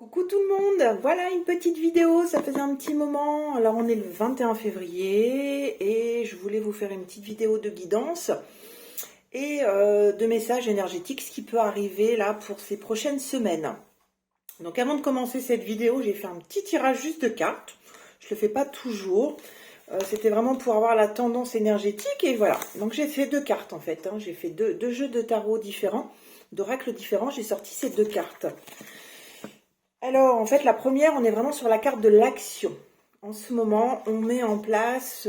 Coucou tout le monde, voilà une petite vidéo, ça faisait un petit moment. Alors on est le 21 février et je voulais vous faire une petite vidéo de guidance et de messages énergétiques, ce qui peut arriver là pour ces prochaines semaines. Donc avant de commencer cette vidéo, j'ai fait un petit tirage juste de cartes. Je le fais pas toujours, c'était vraiment pour avoir la tendance énergétique et voilà. Donc j'ai fait deux cartes en fait, hein. J'ai fait deux jeux de tarot différents, d'oracles différents, j'ai sorti ces deux cartes. Alors, en fait, la première, on est vraiment sur la carte de l'action. En ce moment, on met en place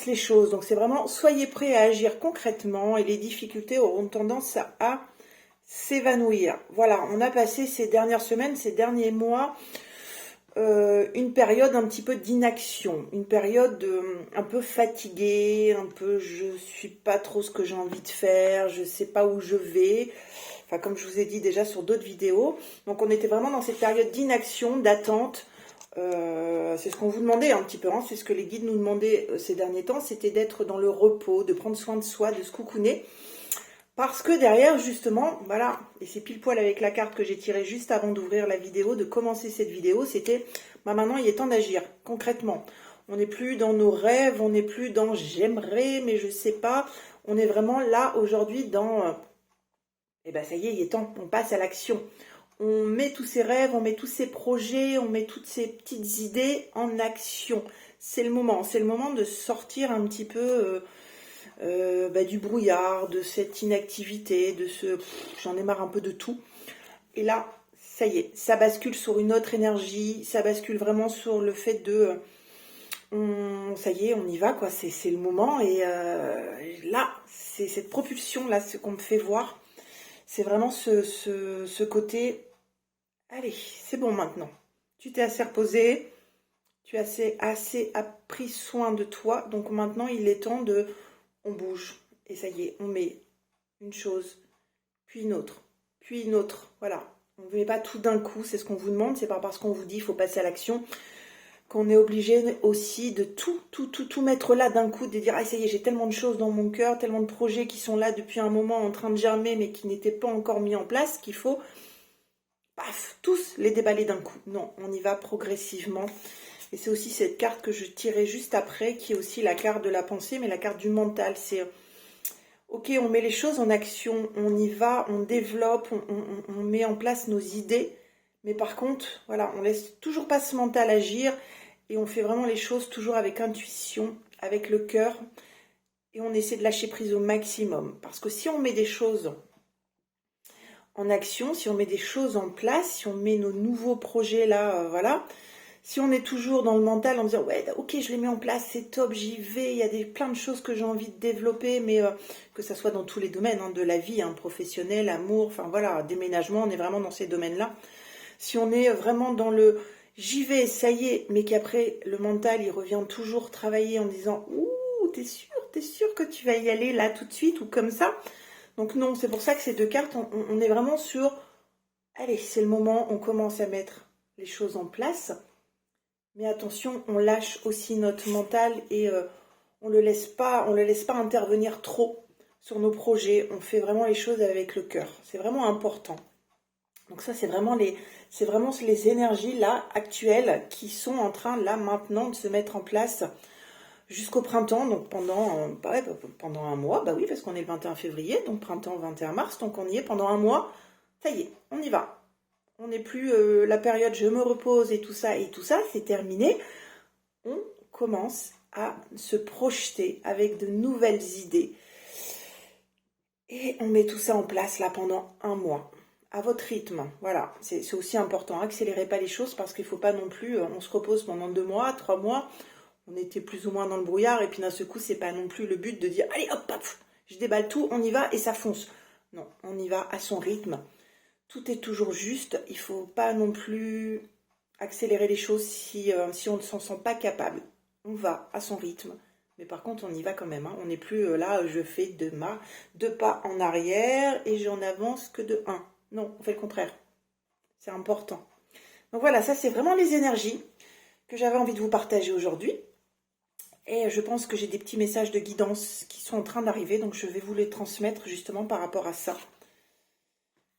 les choses. Donc, c'est vraiment, soyez prêts à agir concrètement et les difficultés auront tendance à s'évanouir. Voilà, on a passé ces dernières semaines, ces derniers mois, une période un petit peu d'inaction, une période un peu fatiguée, un peu je suis pas trop ce que j'ai envie de faire, je sais pas où je vais. Enfin, comme je vous ai dit déjà sur d'autres vidéos. Donc on était vraiment dans cette période d'inaction, d'attente. C'est ce qu'on vous demandait un petit peu, hein. C'est ce que les guides nous demandaient ces derniers temps, c'était d'être dans le repos, de prendre soin de soi, de se coucouner. Parce que derrière, justement, voilà, et c'est pile poil avec la carte que j'ai tirée juste avant d'ouvrir la vidéo, de commencer cette vidéo, c'était, bah maintenant il est temps d'agir, concrètement. On n'est plus dans nos rêves, on n'est plus dans j'aimerais, mais je sais pas. On est vraiment là aujourd'hui dans... et bien ça y est, il est temps, on passe à l'action. On met tous ces rêves, on met tous ces projets, on met toutes ces petites idées en action. C'est le moment de sortir un petit peu du brouillard, de cette inactivité, de ce j'en ai marre un peu de tout. Et là, ça y est, ça bascule sur une autre énergie, ça bascule vraiment sur le fait de ça y est, on y va, quoi, c'est le moment. Et là, c'est cette propulsion, là, ce qu'on me fait voir. C'est vraiment ce côté, allez, c'est bon maintenant. Tu t'es assez reposé, tu as assez pris soin de toi. Donc maintenant, il est temps on bouge. Et ça y est, on met une chose, puis une autre, puis une autre. Voilà. On ne met pas tout d'un coup, c'est ce qu'on vous demande. C'est pas parce qu'on vous dit il faut passer à l'action qu'on est obligé aussi de tout mettre là d'un coup, de dire ah ça y est, j'ai tellement de choses dans mon cœur, tellement de projets qui sont là depuis un moment en train de germer mais qui n'étaient pas encore mis en place, qu'il faut paf, tous les déballer d'un coup. Non, on y va progressivement. Et c'est aussi cette carte que je tirais juste après, qui est aussi la carte de la pensée, mais la carte du mental. C'est ok, on met les choses en action, on y va, on développe, on met en place nos idées, mais par contre, voilà, on laisse toujours pas ce mental agir. Et on fait vraiment les choses toujours avec intuition, avec le cœur. Et on essaie de lâcher prise au maximum. Parce que si on met des choses en action, si on met des choses en place, si on met nos nouveaux projets là, voilà. Si on est toujours dans le mental en disant ouais, ok, je les mets en place, c'est top, j'y vais, il y a plein de choses que j'ai envie de développer, mais que ça soit dans tous les domaines hein, de la vie, hein, professionnel, amour, enfin voilà, déménagement, on est vraiment dans ces domaines-là. Si on est vraiment dans le j'y vais, ça y est, mais qu'après le mental il revient toujours travailler en disant ouh, t'es sûr que tu vas y aller là tout de suite ou comme ça. Donc non, c'est pour ça que ces deux cartes, on est vraiment sur allez, c'est le moment, on commence à mettre les choses en place. Mais attention, on lâche aussi notre mental et on le laisse pas intervenir trop sur nos projets. On fait vraiment les choses avec le cœur. C'est vraiment important. Donc ça, c'est vraiment les énergies là actuelles qui sont en train là maintenant de se mettre en place jusqu'au printemps. Donc pendant un mois, bah oui, parce qu'on est le 21 février, donc printemps 21 mars, donc on y est pendant un mois. Ça y est, on y va. On n'est plus la période je me repose et tout ça, c'est terminé. On commence à se projeter avec de nouvelles idées. Et on met tout ça en place là pendant un mois. À votre rythme, voilà, c'est aussi important. Accélérez pas les choses parce qu'il ne faut pas non plus, on se repose pendant 2 mois, 3 mois, on était plus ou moins dans le brouillard et puis d'un seul coup, c'est pas non plus le but de dire allez hop, hop, je déballe tout, on y va et ça fonce. Non, on y va à son rythme. Tout est toujours juste. Il ne faut pas non plus accélérer les choses si on ne s'en sent pas capable. On va à son rythme. Mais par contre, on y va quand même. Hein. On n'est plus là, je fais 2 pas en arrière et j'en avance que de 1. Non, on fait le contraire. C'est important. Donc voilà, ça c'est vraiment les énergies que j'avais envie de vous partager aujourd'hui. Et je pense que j'ai des petits messages de guidance qui sont en train d'arriver. Donc je vais vous les transmettre justement par rapport à ça.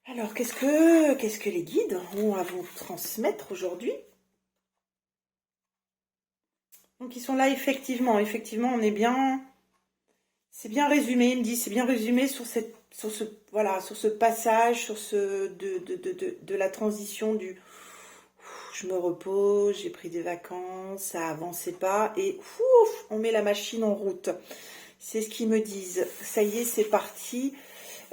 Alors, qu'est-ce que les guides ont à vous transmettre aujourd'hui? Donc, ils sont là, effectivement, on est bien, c'est bien résumé, il me dit, c'est bien résumé voilà, sur ce passage, de la transition du je me repose, j'ai pris des vacances, ça avançait pas, et ouf, on met la machine en route. C'est ce qu'ils me disent. Ça y est, c'est parti.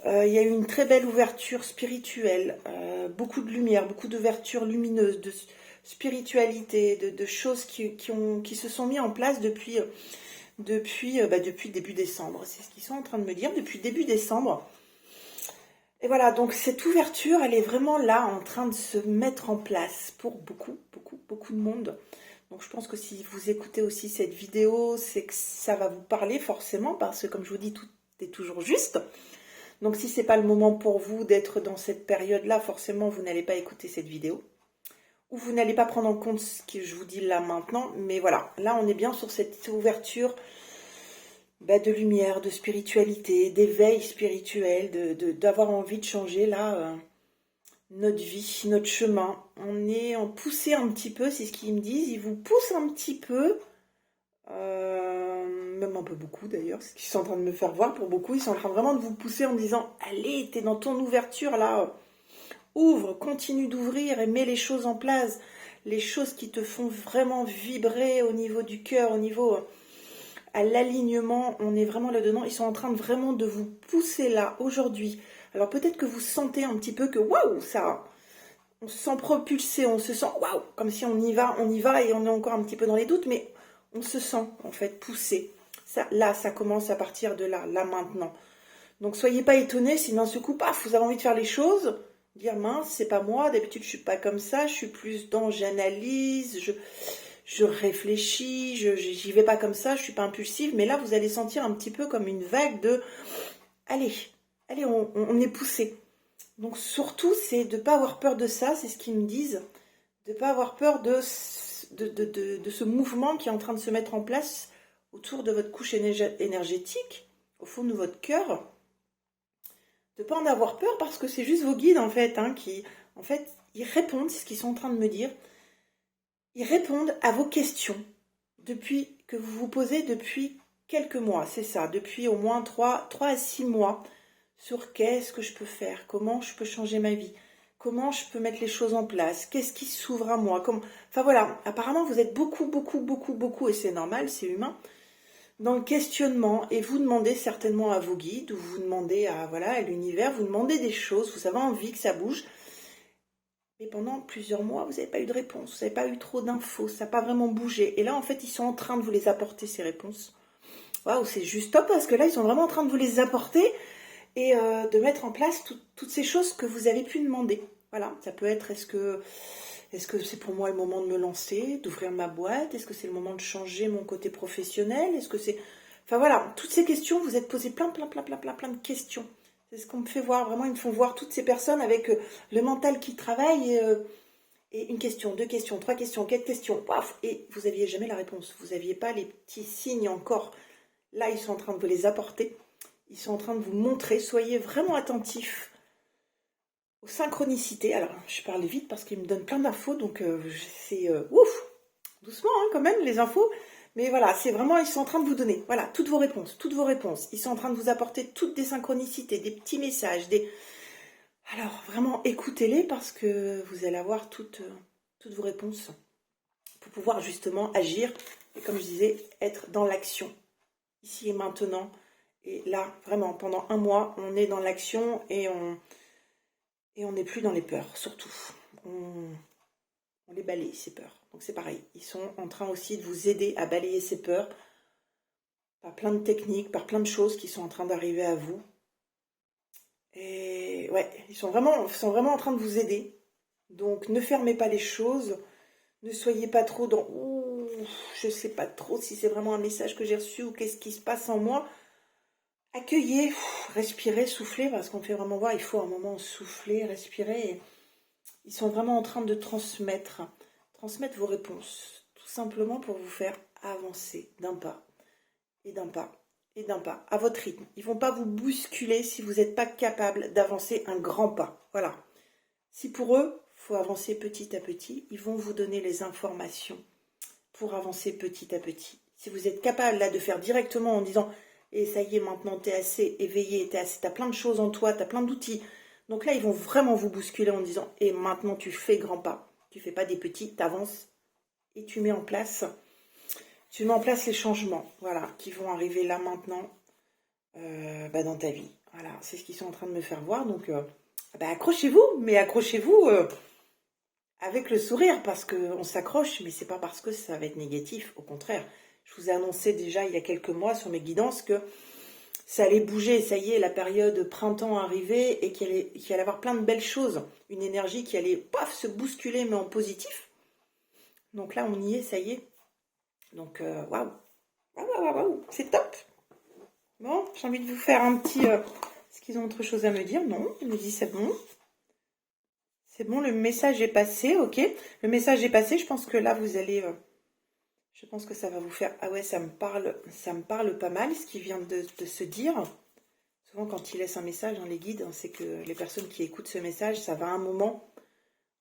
Il y a eu une très belle ouverture spirituelle, beaucoup de lumière, beaucoup d'ouverture lumineuse, de spiritualité, de choses qui se sont mises en place depuis début décembre. C'est ce qu'ils sont en train de me dire depuis début décembre. Et voilà, donc cette ouverture, elle est vraiment là, en train de se mettre en place pour beaucoup, beaucoup, beaucoup de monde. Donc je pense que si vous écoutez aussi cette vidéo, c'est que ça va vous parler forcément, parce que comme je vous dis, tout est toujours juste. Donc si c'est pas le moment pour vous d'être dans cette période-là, forcément vous n'allez pas écouter cette vidéo. Ou vous n'allez pas prendre en compte ce que je vous dis là maintenant. Mais voilà, là on est bien sur cette ouverture de lumière, de spiritualité, d'éveil spirituel, d'avoir envie de changer là notre vie, notre chemin. On est en poussé un petit peu, c'est ce qu'ils me disent. Ils vous poussent un petit peu, même un peu beaucoup d'ailleurs, ce qu'ils sont en train de me faire voir pour beaucoup. Ils sont en train vraiment de vous pousser en disant allez, t'es dans ton ouverture là, ouvre, continue d'ouvrir et mets les choses en place. Les choses qui te font vraiment vibrer au niveau du cœur, au niveau à l'alignement, on est vraiment là-dedans. Ils sont en train de vraiment de vous pousser là, aujourd'hui. Alors peut-être que vous sentez un petit peu que waouh, ça, on se sent propulsé, on se sent waouh, comme si on y va et on est encore un petit peu dans les doutes, mais on se sent en fait poussé. Ça, là, ça commence à partir de là, maintenant. Donc soyez pas étonnés si d'un seul coup, paf, vous avez envie de faire les choses, dire mince, c'est pas moi, d'habitude je suis pas comme ça, je suis plus dans j'analyse, je réfléchis, j'y vais pas comme ça, je suis pas impulsive, mais là vous allez sentir un petit peu comme une vague de allez, on est poussé. Donc surtout c'est de ne pas avoir peur de ça, c'est ce qu'ils me disent, de ne pas avoir peur de ce mouvement qui est en train de se mettre en place autour de votre couche énergétique, au fond de votre cœur, de ne pas en avoir peur parce que c'est juste vos guides en fait, qui en fait ils répondent, c'est ce qu'ils sont en train de me dire. Ils répondent à vos questions depuis que vous vous posez depuis quelques mois, c'est ça, depuis au moins 3 à 6 mois, sur qu'est-ce que je peux faire, comment je peux changer ma vie, comment je peux mettre les choses en place, qu'est-ce qui s'ouvre à moi, enfin voilà, apparemment vous êtes beaucoup, et c'est normal, c'est humain, dans le questionnement, et vous demandez certainement à vos guides, ou vous demandez à l'univers, vous demandez des choses, vous avez envie que ça bouge. Mais pendant plusieurs mois, vous n'avez pas eu de réponse, vous n'avez pas eu trop d'infos, ça n'a pas vraiment bougé. Et là, en fait, ils sont en train de vous les apporter, ces réponses. Waouh, c'est juste top, parce que là, ils sont vraiment en train de vous les apporter et de mettre en place toutes ces choses que vous avez pu demander. Voilà, ça peut être, est-ce que c'est pour moi le moment de me lancer, d'ouvrir ma boîte? Est-ce que c'est le moment de changer mon côté professionnel? Est-ce que c'est... Enfin voilà, toutes ces questions, vous êtes posé plein de questions. C'est ce qu'on me fait voir, vraiment, ils me font voir toutes ces personnes avec le mental qui travaille et une question, deux questions, trois questions, quatre questions, paf, et vous n'aviez jamais la réponse. Vous n'aviez pas les petits signes encore. Là, ils sont en train de vous les apporter. Ils sont en train de vous montrer. Soyez vraiment attentifs aux synchronicités. Alors, je parle vite parce qu'ils me donnent plein d'infos, donc c'est ouf, doucement quand même les infos. Mais voilà, c'est vraiment, ils sont en train de vous donner, voilà, toutes vos réponses. Ils sont en train de vous apporter toutes des synchronicités, des petits messages, Alors, vraiment, écoutez-les parce que vous allez avoir toutes vos réponses pour pouvoir justement agir et, comme je disais, être dans l'action, ici et maintenant. Et là, vraiment, pendant un mois, on est dans l'action et on n'est plus dans les peurs, surtout. On les balaye, ces peurs. Donc c'est pareil, ils sont en train aussi de vous aider à balayer ces peurs par plein de techniques, par plein de choses qui sont en train d'arriver à vous. Et ouais, ils sont vraiment en train de vous aider. Donc ne fermez pas les choses, ne soyez pas trop dans ouh, je sais pas trop si c'est vraiment un message que j'ai reçu ou qu'est-ce qui se passe en moi. Accueillez, respirez, soufflez, parce qu'on fait vraiment voir, il faut un moment souffler, respirer. Et ils sont vraiment en train de transmettre vos réponses, tout simplement pour vous faire avancer d'un pas et d'un pas. et d'un pas, à votre rythme. Ils ne vont pas vous bousculer si vous n'êtes pas capable d'avancer un grand pas. Voilà. Si pour eux, il faut avancer petit à petit, ils vont vous donner les informations pour avancer petit à petit. Si vous êtes capable là de faire directement en disant « Et ça y est, maintenant tu es assez éveillé, tu as plein de choses en toi, tu as plein d'outils. » Donc là, ils vont vraiment vous bousculer en disant « Et maintenant tu fais grand pas. » Tu ne fais pas des petits, tu avances et tu mets en place les changements, voilà, qui vont arriver là maintenant dans ta vie. Voilà, c'est ce qu'ils sont en train de me faire voir. Donc, accrochez-vous, mais accrochez-vous avec le sourire, parce qu'on s'accroche, mais c'est pas parce que ça va être négatif. Au contraire, je vous ai annoncé déjà il y a quelques mois sur mes guidances que ça allait bouger. Ça y est, la période printemps arrivait et qu'il allait avoir plein de belles choses. Une énergie qui allait, paf, se bousculer, mais en positif. Donc là, on y est, ça y est. Donc, waouh, c'est top. Bon, j'ai envie de vous faire un petit... Est-ce qu'ils ont autre chose à me dire? Non, ils me disent c'est bon. C'est bon, le message est passé, ok. Le message est passé, je pense que là, vous allez... je pense que ça va vous faire... Ah ouais, ça me parle pas mal, ce qui vient de se dire. Souvent, quand ils laissent un message dans les guides, c'est que les personnes qui écoutent ce message, ça va à un moment,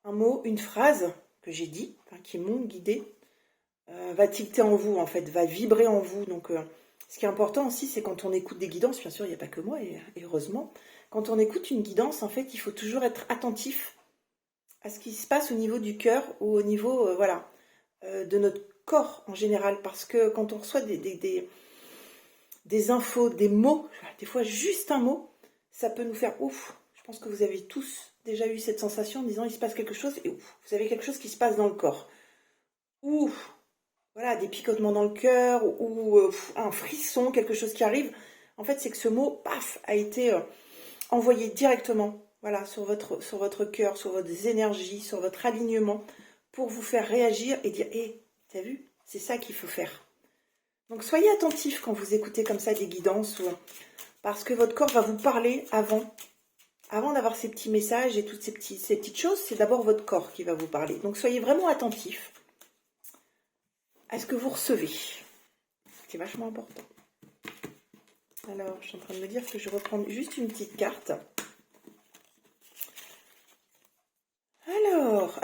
un mot, une phrase que j'ai dit, qui m'ont guidé, va tilter en vous, en fait, va vibrer en vous. Donc, ce qui est important aussi, c'est quand on écoute des guidances, bien sûr, il n'y a pas que moi, et heureusement, quand on écoute une guidance, en fait, il faut toujours être attentif à ce qui se passe au niveau du cœur ou au niveau, de notre corps en général. Parce que quand on reçoit des infos, des mots, des fois juste un mot, ça peut nous faire ouf. Je pense que vous avez tous déjà eu cette sensation en disant il se passe quelque chose, et ouf, vous avez quelque chose qui se passe dans le corps. Ouf. Voilà, des picotements dans le cœur ou un frisson, quelque chose qui arrive. En fait, c'est que ce mot, paf, a été envoyé directement, voilà, sur votre cœur, sur votre énergie, sur votre alignement, pour vous faire réagir et dire, hé, t'as vu, c'est ça qu'il faut faire. Donc, soyez attentifs quand vous écoutez comme ça des guidances, parce que votre corps va vous parler avant d'avoir ces petits messages et toutes ces petites choses. C'est d'abord votre corps qui va vous parler. Donc, soyez vraiment attentifs à ce que vous recevez. C'est vachement important. Alors, je suis en train de me dire que je reprends juste une petite carte. Alors,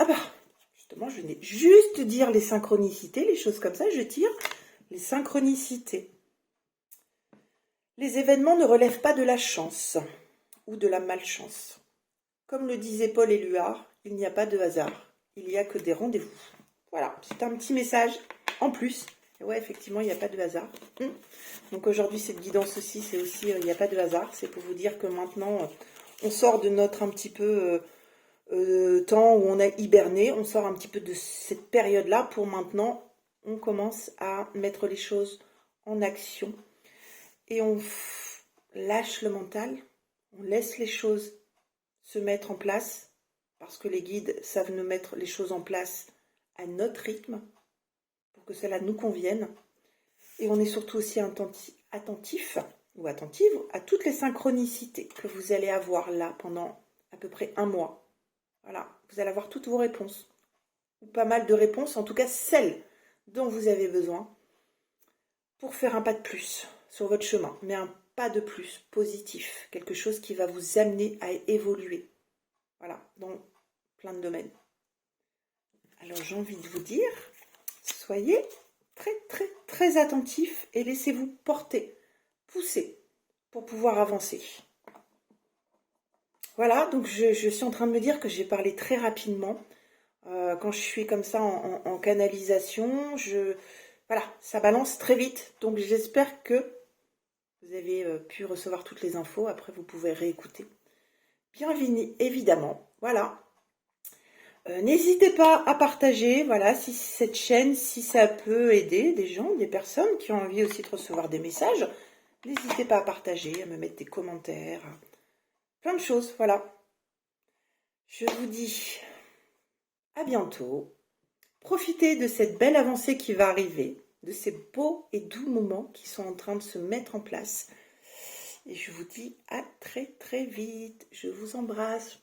justement, je venais juste dire les synchronicités, les choses comme ça, je tire les synchronicités. Les événements ne relèvent pas de la chance ou de la malchance. Comme le disaient Paul Éluard, il n'y a pas de hasard, il n'y a que des rendez-vous. Voilà, c'est un petit message en plus. Et ouais, effectivement, il n'y a pas de hasard. Donc aujourd'hui, cette guidance aussi, c'est aussi, il n'y a pas de hasard. C'est pour vous dire que maintenant, on sort de notre un petit peu temps où on a hiberné. On sort un petit peu de cette période-là pour maintenant, on commence à mettre les choses en action. Et on lâche le mental, on laisse les choses se mettre en place, parce que les guides savent nous mettre les choses en place à notre rythme, pour que cela nous convienne. Et on est surtout aussi attentif ou attentive à toutes les synchronicités que vous allez avoir là pendant à peu près un mois. Voilà, vous allez avoir toutes vos réponses, ou pas mal de réponses, en tout cas celles dont vous avez besoin pour faire un pas de plus sur votre chemin, mais un pas de plus positif, quelque chose qui va vous amener à évoluer, voilà, dans plein de domaines. Alors j'ai envie de vous dire, soyez très très très attentifs et laissez-vous porter, pousser pour pouvoir avancer. Voilà, donc je suis en train de me dire que j'ai parlé très rapidement. Quand je suis comme ça en canalisation, voilà, ça balance très vite. Donc j'espère que vous avez pu recevoir toutes les infos. Après, vous pouvez réécouter. Bien évidemment, voilà. N'hésitez pas à partager, voilà, si cette chaîne, si ça peut aider des gens, des personnes qui ont envie aussi de recevoir des messages. N'hésitez pas à partager, à me mettre des commentaires, plein de choses, voilà. Je vous dis à bientôt. Profitez de cette belle avancée qui va arriver, de ces beaux et doux moments qui sont en train de se mettre en place. Et je vous dis à très très vite. Je vous embrasse.